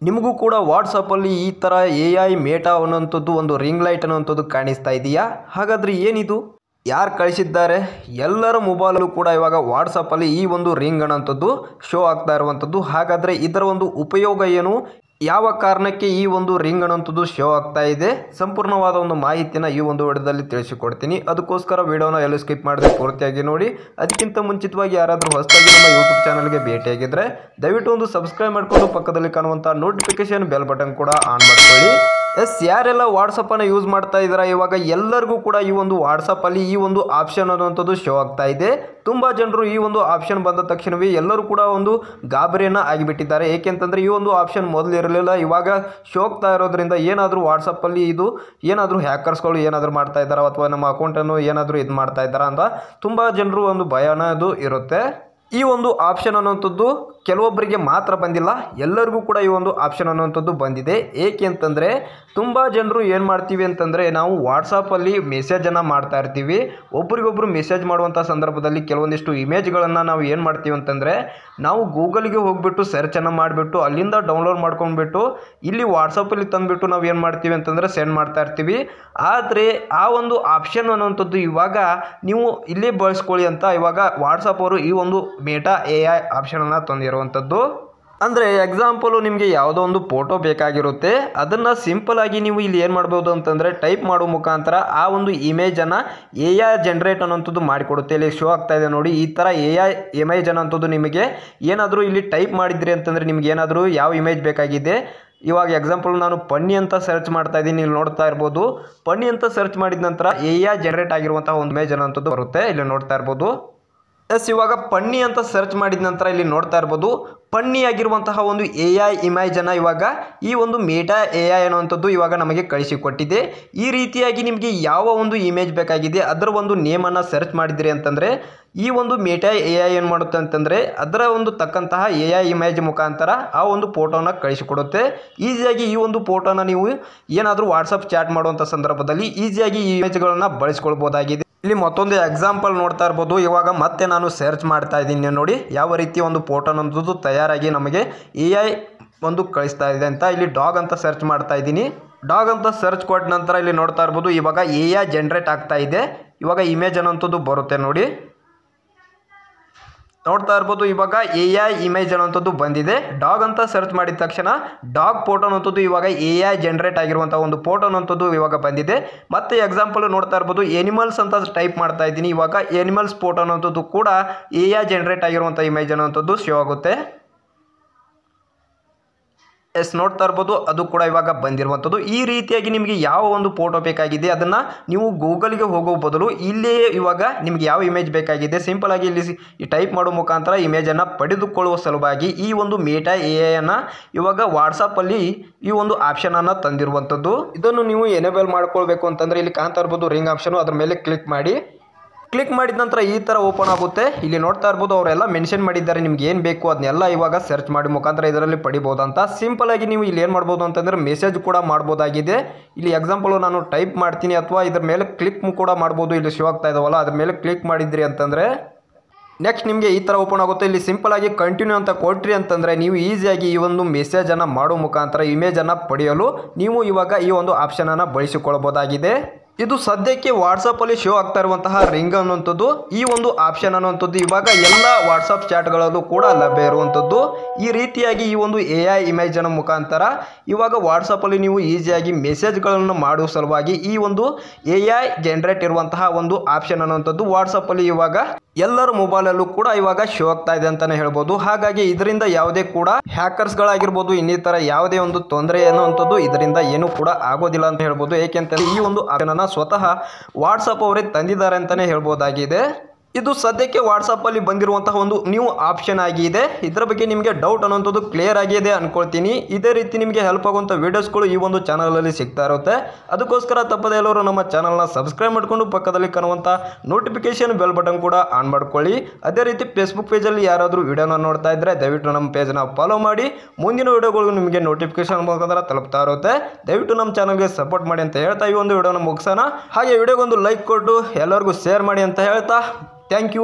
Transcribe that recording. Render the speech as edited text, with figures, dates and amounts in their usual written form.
ನಿಮಗೂ ಕೂಡ ವಾಟ್ಸಪ್ಪಲ್ಲಿ ಈ ಥರ AI ಮೇಟಾ ಅನ್ನೋಂಥದ್ದು ಒಂದು ರಿಂಗ್ ಲೈಟ್ ಅನ್ನೋಂಥದ್ದು ಕಾಣಿಸ್ತಾ ಇದೆಯಾ? ಹಾಗಾದರೆ ಏನಿದು? ಯಾರು ಕಳಿಸಿದ್ದಾರೆ? ಎಲ್ಲರ ಮೊಬೈಲಲ್ಲೂ ಕೂಡ ಇವಾಗ ವಾಟ್ಸಪ್ಪಲ್ಲಿ ಈ ಒಂದು ರಿಂಗ್ ಅನ್ನೋಂಥದ್ದು ಶೋ ಆಗ್ತಾ ಇರುವಂಥದ್ದು. ಹಾಗಾದರೆ ಇದರ ಒಂದು ಉಪಯೋಗ ಏನು? ಯಾವ ಕಾರಣಕ್ಕೆ ಈ ಒಂದು ರಿಂಗ್ ಅನ್ನೋಂಥದ್ದು ಶೋ ಆಗ್ತಾ ಇದೆ? ಸಂಪೂರ್ಣವಾದ ಒಂದು ಮಾಹಿತಿನ ಈ ಒಂದು ವಿಡಿಯೋದಲ್ಲಿ ತಿಳಿಸಿಕೊಡ್ತೀನಿ. ಅದಕ್ಕೋಸ್ಕರ ವಿಡಿಯೋನ ಎಲ್ಲೂ ಸ್ಕಿಪ್ ಮಾಡದೆ ಪೂರ್ತಿಯಾಗಿ ನೋಡಿ. ಅದಕ್ಕಿಂತ ಮುಂಚಿತವಾಗಿ ಯಾರಾದರೂ ಹೊಸದಾಗಿ ನಮ್ಮ ಯೂಟ್ಯೂಬ್ ಚಾನಲ್ಗೆ ಭೇಟಿಯಾಗಿದ್ದರೆ ದಯವಿಟ್ಟು ಒಂದು ಸಬ್ಸ್ಕ್ರೈಬ್ ಮಾಡಿಕೊಂಡು ಪಕ್ಕದಲ್ಲಿ ಕಾಣುವಂಥ ನೋಟಿಫಿಕೇಶನ್ ಬೆಲ್ ಬಟನ್ ಕೂಡ ಆನ್ ಮಾಡ್ಕೊಳ್ಳಿ. ಯಾರೆಲ್ಲ ವಾಟ್ಸಪ್ಪನ್ನು ಯೂಸ್ ಮಾಡ್ತಾ ಇದ್ದಾರೆ ಇವಾಗ ಎಲ್ಲರಿಗೂ ಕೂಡ ಈ ಒಂದು ವಾಟ್ಸಪ್ಪಲ್ಲಿ ಈ ಒಂದು ಆಪ್ಷನ್ ಅನ್ನುವಂಥದ್ದು ಶೋ ಆಗ್ತಾ ಇದೆ. ತುಂಬ ಜನರು ಈ ಒಂದು ಆಪ್ಷನ್ ಬಂದ ತಕ್ಷಣವೇ ಎಲ್ಲರೂ ಕೂಡ ಒಂದು ಗಾಬರಿಯನ್ನು ಆಗಿಬಿಟ್ಟಿದ್ದಾರೆ. ಏಕೆಂತಂದರೆ ಈ ಒಂದು ಆಪ್ಷನ್ ಮೊದಲು ಇರಲಿಲ್ಲ, ಇವಾಗ ಶೋ ಆಗ್ತಾ ಇರೋದ್ರಿಂದ ಏನಾದರೂ ವಾಟ್ಸಪ್ಪಲ್ಲಿ ಇದು ಏನಾದರೂ ಹ್ಯಾಕರ್ಸ್ಗಳು ಏನಾದರೂ ಮಾಡ್ತಾ ಇದ್ದಾರಾ ಅಥವಾ ನಮ್ಮ ಅಕೌಂಟನ್ನು ಏನಾದರೂ ಇದು ಮಾಡ್ತಾ ಇದ್ದಾರಾ ಅಂತ ತುಂಬ ಜನರು ಒಂದು ಭಯ ಅನ್ನೋದು ಇರುತ್ತೆ. ಈ ಒಂದು ಆಪ್ಷನ್ ಅನ್ನುವಂಥದ್ದು ಕೆಲವೊಬ್ಬರಿಗೆ ಮಾತ್ರ ಬಂದಿಲ್ಲ, ಎಲ್ಲರಿಗೂ ಕೂಡ ಈ ಒಂದು ಆಪ್ಷನ್ ಅನ್ನುವಂಥದ್ದು ಬಂದಿದೆ. ಏಕೆ ಅಂತಂದರೆ ತುಂಬ ಜನರು ಏನು ಮಾಡ್ತೀವಿ ಅಂತಂದರೆ ನಾವು ವಾಟ್ಸಪ್ಪಲ್ಲಿ ಮೆಸೇಜನ್ನು ಮಾಡ್ತಾ ಇರ್ತೀವಿ. ಒಬ್ರಿಗೊಬ್ರು ಮೆಸೇಜ್ ಮಾಡುವಂಥ ಸಂದರ್ಭದಲ್ಲಿ ಕೆಲವೊಂದಿಷ್ಟು ಇಮೇಜ್ಗಳನ್ನು ನಾವು ಏನು ಮಾಡ್ತೀವಿ ಅಂತಂದರೆ ನಾವು ಗೂಗಲ್ಗೆ ಹೋಗಿಬಿಟ್ಟು ಸರ್ಚನ್ನು ಮಾಡಿಬಿಟ್ಟು ಅಲ್ಲಿಂದ ಡೌನ್ಲೋಡ್ ಮಾಡ್ಕೊಂಡ್ಬಿಟ್ಟು ಇಲ್ಲಿ ವಾಟ್ಸಪ್ಪಲ್ಲಿ ತಂದುಬಿಟ್ಟು ನಾವು ಏನು ಮಾಡ್ತೀವಿ ಅಂತಂದರೆ ಸೆಂಡ್ ಮಾಡ್ತಾ ಇರ್ತೀವಿ. ಆದರೆ ಆ ಒಂದು ಆಪ್ಷನ್ ಅನ್ನುವಂಥದ್ದು ಇವಾಗ ನೀವು ಇಲ್ಲೇ ಬಳಸ್ಕೊಳ್ಳಿ ಅಂತ ಇವಾಗ ವಾಟ್ಸಪ್ ಅವರು ಈ ಒಂದು ಮೇಟಾ AI ಆಪ್ಷನನ್ನು ತಂದಿರುವಂಥದ್ದು. ಅಂದರೆ ಎಕ್ಸಾಂಪಲು ನಿಮಗೆ ಯಾವುದೋ ಒಂದು ಫೋಟೋ ಬೇಕಾಗಿರುತ್ತೆ, ಅದನ್ನು ಸಿಂಪಲ್ ಆಗಿ ನೀವು ಇಲ್ಲಿ ಏನು ಮಾಡ್ಬೋದು ಅಂತಂದರೆ ಟೈಪ್ ಮಾಡೋ ಮುಖಾಂತರ ಆ ಒಂದು ಇಮೇಜನ್ನು AI ಜನ್ರೇಟ್ ಅನ್ನೋಂಥದ್ದು ಮಾಡಿಕೊಡುತ್ತೆ. ಇಲ್ಲಿ ಶೋ ಆಗ್ತಾ ಇದೆ ನೋಡಿ, ಈ ಥರ AI ಇಮೇಜ್ ಅನ್ನೋಂಥದ್ದು ನಿಮಗೆ ಏನಾದರೂ ಇಲ್ಲಿ ಟೈಪ್ ಮಾಡಿದ್ರಿ ಅಂತಂದರೆ ನಿಮ್ಗೆ ಏನಾದರೂ ಯಾವ ಇಮೇಜ್ ಬೇಕಾಗಿದೆ, ಇವಾಗ ಎಕ್ಸಾಂಪಲ್ ನಾನು ಪನ್ನಿ ಅಂತ ಸರ್ಚ್ ಮಾಡ್ತಾ ಇದ್ದೀನಿ, ಇಲ್ಲಿ ನೋಡ್ತಾ ಇರ್ಬೋದು. ಪನ್ನಿ ಅಂತ ಸರ್ಚ್ ಮಾಡಿದ ನಂತರ AI ಜನ್ರೇಟ್ ಆಗಿರುವಂತಹ ಒಂದು ಇಮೇಜ್ ಅನ್ನೋಂಥದ್ದು ಬರುತ್ತೆ, ಇಲ್ಲಿ ನೋಡ್ತಾ ಇರ್ಬೋದು. ಇವಾಗ ಪನ್ನಿ ಅಂತ ಸರ್ಚ್ ಮಾಡಿದ ನಂತರ ಇಲ್ಲಿ ನೋಡ್ತಾ ಇರ್ಬೋದು ಪನ್ನಿ ಆಗಿರುವಂತಹ ಒಂದು AI ಇಮೇಜನ್ನು ಇವಾಗ ಈ ಒಂದು ಮೇಟಾ AI ಅನ್ನುವಂಥದ್ದು ಇವಾಗ ನಮಗೆ ಕಳಿಸಿಕೊಟ್ಟಿದೆ. ಈ ರೀತಿಯಾಗಿ ನಿಮಗೆ ಯಾವ ಒಂದು ಇಮೇಜ್ ಬೇಕಾಗಿದೆ ಅದರ ಒಂದು ನೇಮನ್ನು ಸರ್ಚ್ ಮಾಡಿದ್ರಿ ಅಂತಂದರೆ ಈ ಒಂದು ಮೇಟಾ AI ಏನು ಮಾಡುತ್ತೆ ಅಂತಂದರೆ ಅದರ ಒಂದು ತಕ್ಕಂತಹ AI ಇಮೇಜ್ ಮುಖಾಂತರ ಆ ಒಂದು ಫೋಟೋನ ಕಳಿಸಿಕೊಡುತ್ತೆ. ಈಸಿಯಾಗಿ ಈ ಒಂದು ಫೋಟೋನ ನೀವು ಏನಾದರೂ ವಾಟ್ಸಪ್ ಚಾಟ್ ಮಾಡುವಂಥ ಸಂದರ್ಭದಲ್ಲಿ ಈಸಿಯಾಗಿ ಈ ಇಮೇಜ್ಗಳನ್ನು ಬಳಸ್ಕೊಳ್ಬೋದಾಗಿದೆ. ಇಲ್ಲಿ ಮತ್ತೊಂದು ಎಕ್ಸಾಂಪಲ್ ನೋಡ್ತಾ ಇರ್ಬೋದು. ಇವಾಗ ಮತ್ತೆ ನಾನು ಸರ್ಚ್ ಮಾಡ್ತಾ ಇದ್ದೀನಿ ನೋಡಿ, ಯಾವ ರೀತಿ ಒಂದು ಫೋಟೋ ಅನ್ನೋದು ತಯಾರಾಗಿ ನಮಗೆ AI ಒಂದು ಕಳಿಸ್ತಾ ಇದೆ ಅಂತ. ಇಲ್ಲಿ ಡಾಗ್ ಅಂತ ಸರ್ಚ್ ಮಾಡ್ತಾ ಇದ್ದೀನಿ. ಡಾಗ್ ಅಂತ ಸರ್ಚ್ ಕೊಟ್ಟ ನಂತರ ಇಲ್ಲಿ ನೋಡ್ತಾ ಇರ್ಬೋದು ಇವಾಗ AI ಜನ್ರೇಟ್ ಆಗ್ತಾ ಇದೆ. ಇವಾಗ ಇಮೇಜ್ ಅನ್ನೋಂಥದ್ದು ಬರುತ್ತೆ ನೋಡಿ, ನೋಡ್ತಾ ಇರ್ಬೋದು ಇವಾಗ AI ಇಮೇಜ್ ಅನ್ನೋಂಥದ್ದು ಬಂದಿದೆ. ಡಾಗ್ ಅಂತ ಸರ್ಚ್ ಮಾಡಿದ ತಕ್ಷಣ ಡಾಗ್ ಫೋಟೋ ಅನ್ನೋಂಥದ್ದು ಇವಾಗ AI ಜನ್ರೇಟ್ ಆಗಿರುವಂಥ ಒಂದು ಫೋಟೋ ಅನ್ನೋಂಥದ್ದು ಇವಾಗ ಬಂದಿದೆ. ಮತ್ತೆ ಎಕ್ಸಾಂಪಲ್ ನೋಡ್ತಾ ಇರ್ಬೋದು ಎನಿಮಲ್ಸ್ ಅಂತ ಟೈಪ್ ಮಾಡ್ತಾ ಇದ್ದೀನಿ, ಇವಾಗ ಎನಿಮಲ್ಸ್ ಫೋಟೋ ಅನ್ನೋಂಥದ್ದು ಕೂಡ AI ಜನ್ರೇಟ್ ಆಗಿರುವಂಥ ಇಮೇಜ್ ಅನ್ನೋಂಥದ್ದು ಶೋ ಆಗುತ್ತೆ. ನೋಡ್ತಾ ಇರ್ಬೋದು ಅದು ಕೂಡ ಇವಾಗ ಬಂದಿರುವಂಥದ್ದು. ಈ ರೀತಿಯಾಗಿ ನಿಮಗೆ ಯಾವ ಒಂದು ಫೋಟೋ ಬೇಕಾಗಿದೆ ಅದನ್ನು ನೀವು ಗೂಗಲ್ಗೆ ಹೋಗೋ ಬದಲು ಇಲ್ಲೇ ಇವಾಗ ನಿಮಗೆ ಯಾವ ಇಮೇಜ್ ಬೇಕಾಗಿದೆ ಸಿಂಪಲ್ ಆಗಿ ಇಲ್ಲಿ ಟೈಪ್ ಮಾಡೋ ಮುಖಾಂತರ ಇಮೇಜನ್ನು ಪಡೆದುಕೊಳ್ಳುವ ಸಲುವಾಗಿ ಈ ಒಂದು ಮೇಟಾ AI ಅನ್ನು ಇವಾಗ ವಾಟ್ಸಪ್ಪಲ್ಲಿ ಈ ಒಂದು ಆಪ್ಷನನ್ನು ತಂದಿರುವಂಥದ್ದು. ಇದನ್ನು ನೀವು ಎನೇಬಲ್ ಮಾಡ್ಕೊಳ್ಬೇಕು ಅಂತಂದರೆ ಇಲ್ಲಿ ಕಾಣ್ತಾ ಇರ್ಬೋದು ರಿಂಗ್ ಆಪ್ಷನು, ಅದ್ರ ಮೇಲೆ ಕ್ಲಿಕ್ ಮಾಡಿ. ಕ್ಲಿಕ್ ಮಾಡಿದ ನಂತರ ಈ ಥರ ಓಪನ್ ಆಗುತ್ತೆ. ಇಲ್ಲಿ ನೋಡ್ತಾ ಇರ್ಬೋದು ಅವರೆಲ್ಲ ಮೆನ್ಷನ್ ಮಾಡಿದ್ದಾರೆ ನಿಮ್ಗೆ ಏನು ಬೇಕು ಅದನ್ನೆಲ್ಲ ಇವಾಗ ಸರ್ಚ್ ಮಾಡಿ ಮುಖಾಂತರ ಇದರಲ್ಲಿ ಪಡಿಬೋದು ಅಂತ. ಸಿಂಪಲ್ ಆಗಿ ನೀವು ಇಲ್ಲಿ ಏನು ಮಾಡ್ಬೋದು ಅಂತಂದರೆ ಮೆಸೇಜ್ ಕೂಡ ಮಾಡ್ಬೋದಾಗಿದೆ. ಇಲ್ಲಿ ಎಕ್ಸಾಂಪಲ್ ನಾನು ಟೈಪ್ ಮಾಡ್ತೀನಿ ಅಥವಾ ಇದ್ರ ಮೇಲೆ ಕ್ಲಿಕ್ ಕೂಡ ಮಾಡ್ಬೋದು. ಇಲ್ಲಿ ಶೋ ಆಗ್ತಾ ಇದಾವಲ್ಲ ಅದ್ರ ಮೇಲೆ ಕ್ಲಿಕ್ ಮಾಡಿದ್ರಿ ಅಂತಂದರೆ ನೆಕ್ಸ್ಟ್ ನಿಮಗೆ ಈ ಥರ ಓಪನ್ ಆಗುತ್ತೆ. ಇಲ್ಲಿ ಸಿಂಪಲ್ ಆಗಿ ಕಂಟಿನ್ಯೂ ಅಂತ ಕೊಟ್ರಿ ಅಂತಂದರೆ ನೀವು ಈಸಿಯಾಗಿ ಈ ಒಂದು ಮೆಸೇಜನ್ನು ಮಾಡೋ ಮುಖಾಂತರ ಇಮೇಜನ್ನು ಪಡೆಯಲು ನೀವು ಇವಾಗ ಈ ಒಂದು ಆಪ್ಷನನ್ನು ಬಳಸಿಕೊಳ್ಳಬಹುದಾಗಿದೆ. ಇದು ಸದ್ಯಕ್ಕೆ ವಾಟ್ಸಪ್ಪಲ್ಲಿ ಶೋ ಆಗ್ತಾ ಇರುವಂತಹ ರಿಂಗ್ ಅನ್ನುವಂಥದ್ದು ಈ ಒಂದು ಆಪ್ಷನ್ ಅನ್ನುವಂಥದ್ದು ಇವಾಗ ಎಲ್ಲ ವಾಟ್ಸಪ್ ಚಾಟ್ಗಳಲ್ಲೂ ಕೂಡ ಲಭ್ಯ ಇರುವಂಥದ್ದು. ಈ ರೀತಿಯಾಗಿ ಈ ಒಂದು AI ಇಮೇಜನ್ನು ಮುಖಾಂತರ ಇವಾಗ ವಾಟ್ಸಪ್ಪಲ್ಲಿ ನೀವು ಈಸಿಯಾಗಿ ಮೆಸೇಜ್ಗಳನ್ನು ಮಾಡುವ ಸಲುವಾಗಿ ಈ ಒಂದು AI ಜನ್ರೇಟ್ ಇರುವಂತಹ ಒಂದು ಆಪ್ಷನ್ ಅನ್ನುವಂಥದ್ದು ವಾಟ್ಸಪ್ಪಲ್ಲಿ ಇವಾಗ ಎಲ್ಲರ ಮೊಬೈಲಲ್ಲೂ ಕೂಡ ಇವಾಗ ಶೋ ಆಗ್ತಾ ಇದೆ ಅಂತಲೇ ಹೇಳ್ಬೋದು. ಹಾಗಾಗಿ ಇದರಿಂದ ಯಾವುದೇ ಕೂಡ ಹ್ಯಾಕರ್ಸ್ಗಳಾಗಿರ್ಬೋದು ಇನ್ನಿತರ ಯಾವುದೇ ಒಂದು ತೊಂದರೆ ಅನ್ನುವಂಥದ್ದು ಇದರಿಂದ ಏನೂ ಕೂಡ ಆಗೋದಿಲ್ಲ ಅಂತ ಹೇಳ್ಬೋದು. ಏಕೆಂತಂದರೆ ಈ ಒಂದು ಆಪ್ಷನನ್ನು ಸ್ವತಃ ವಾಟ್ಸಪ್ ಅವರೇ ತಂದಿದ್ದಾರೆ ಅಂತಲೇ ಹೇಳ್ಬೋದಾಗಿದೆ. ಇದು ಸದ್ಯಕ್ಕೆ ವಾಟ್ಸಪ್ಪಲ್ಲಿ ಬಂದಿರುವಂತಹ ಒಂದು ನ್ಯೂ ಆಪ್ಷನ್ ಆಗಿದೆ. ಇದರ ಬಗ್ಗೆ ನಿಮಗೆ ಡೌಟ್ ಅನ್ನೋಂಥದ್ದು ಕ್ಲಿಯರ್ ಆಗಿದೆ ಅಂದ್ಕೊಳ್ತೀನಿ. ಇದೇ ರೀತಿ ನಿಮಗೆ ಹೆಲ್ಪ್ ಆಗುವಂಥ ವೀಡಿಯೋಸ್ಗಳು ಈ ಒಂದು ಚಾನಲಲ್ಲಿ ಸಿಗ್ತಾ ಇರುತ್ತೆ. ಅದಕ್ಕೋಸ್ಕರ ತಪ್ಪದೆ ಎಲ್ಲರೂ ನಮ್ಮ ಚಾನಲ್ನ ಸಬ್ಸ್ಕ್ರೈಬ್ ಮಾಡಿಕೊಂಡು ಪಕ್ಕದಲ್ಲಿ ಕಾಣುವಂಥ ನೋಟಿಫಿಕೇಶನ್ ಬೆಲ್ ಬಟನ್ ಕೂಡ ಆನ್ ಮಾಡ್ಕೊಳ್ಳಿ. ಅದೇ ರೀತಿ ಫೇಸ್ಬುಕ್ ಪೇಜಲ್ಲಿ ಯಾರಾದರೂ ವೀಡಿಯೋನ ನೋಡ್ತಾ ಇದ್ದರೆ ದಯವಿಟ್ಟು ನಮ್ಮ ಪೇಜನ್ನು ಫಾಲೋ ಮಾಡಿ. ಮುಂದಿನ ವೀಡಿಯೋಗಳು ನಿಮಗೆ ನೋಟಿಫಿಕೇಶನ್ ಮುಖಾಂತರ ತಲುಪ್ತಾ ಇರುತ್ತೆ. ದಯವಿಟ್ಟು ನಮ್ಮ ಚಾನಲ್ಗೆ ಸಪೋರ್ಟ್ ಮಾಡಿ ಅಂತ ಹೇಳ್ತಾ ಈ ಒಂದು ವೀಡಿಯೋನ ಮುಗಿಸೋಣ. ಹಾಗೆ ವಿಡಿಯೋಗೊಂದು ಲೈಕ್ ಕೊಟ್ಟು ಎಲ್ಲರಿಗೂ ಶೇರ್ ಮಾಡಿ ಅಂತ ಹೇಳ್ತಾ ಥ್ಯಾಂಕ್ ಯು.